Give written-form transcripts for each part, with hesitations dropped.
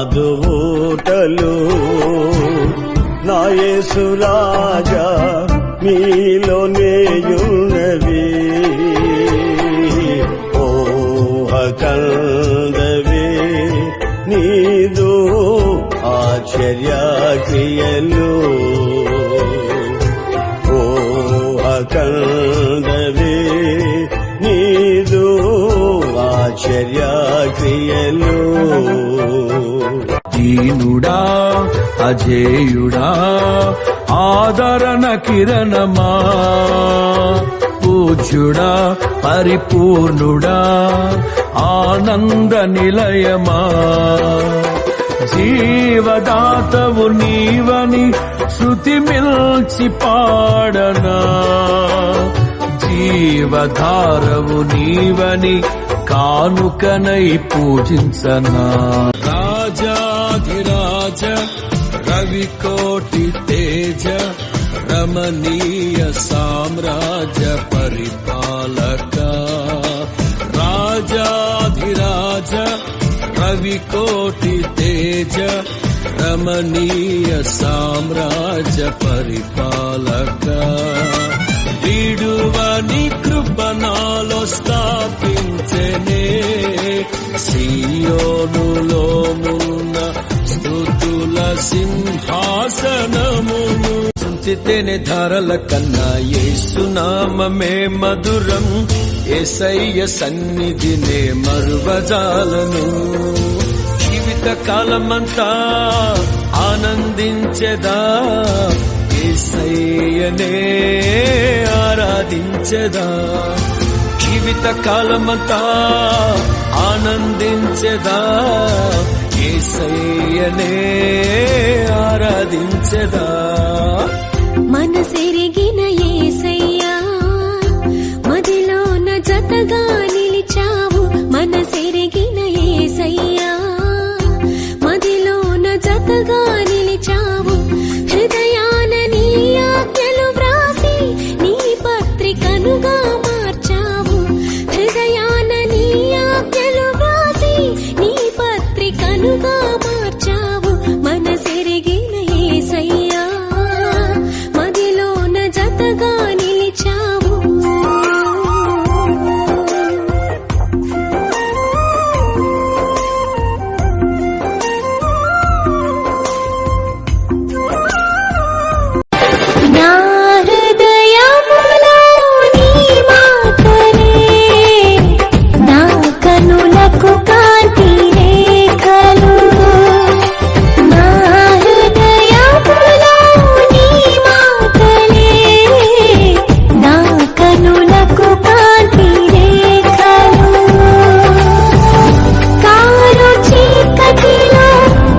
నాదు ఊటలు నా యేసు రాజా మీలోనేయున్నవి కందవే నీదు ఆశ్చర్య క్రియలు కందవే నీదు ఆశ్చర్య క్రియలు దీనుడా అజేయుడా ఆదరణ కిరణమా పూజ్యుడా పరిపూర్ణుడా ఆనంద నిలయమా జీవదాతవు నీవని శృతి మిల్చి పాడనా జీవధారవు నీవని కానుకనై పూజించనా రాజాధిరాజ రవికోటి తేజ రమణీయ సామ్రాజ్య పరిపాలక రాజాధిరాజ రవికోటి తేజ రమణీయ సామ్రాజ్య పరిపాలక విడువని కృపణాలో స్థాపించనే సియోనులో మున్న స్తుతుల సింహాసనమును స్తుతితేనే ధారల కన్నా యేసునామమే మధురం యేసయ్య సన్నిధినే మరువజాలను జీవిత కాలమంతా ఆనందించెదా యేసయ్యనే ఆరాధించెదా జీవిత కాలమంతా ఆనందించెదా యేసయ్యనే ఆరాధించెదా మనసెరిగిన యేసయ్యా మదిలోన జతగా నిలిచావు మనసెరిగిన యేసయ్యా మదిలోన జతగా నిలిచావు హృదయాన నీ ఆజ్ఞలు వ్రాసి నీ పత్రికనుగా మార్చావు హృదయాన నీ ఆజ్ఞలు వ్రాసి నీ పత్రికనుగా మార్చావు మనసెరిగిన యేసయ్యా మదిలోన జతగా నిలిచావు నా హృదయములో నీ మాటలే నా కనులకు కాంతి రేఖలు నా హృదయములో నీ మాటలే నా కనులకు కాంతి రేఖలు కారు చీకటిలో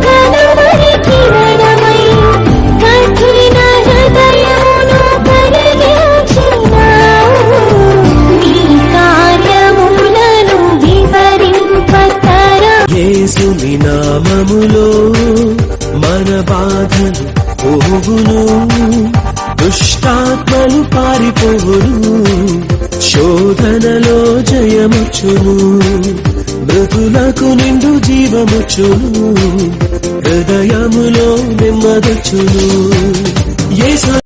కనుమరి కిరణమై కఠిన హృదయమును కరిగించినావు నీ కార్యములను వివరింపతరం యేసుని నామములో మన బాధలు పోగును దుష్టాత్మలు పారిపోవును శోధనలో జయముచ్చును మృతులకు నిండు జీవముచ్చును హృదయములో నెమ్మదొచ్చును యేసు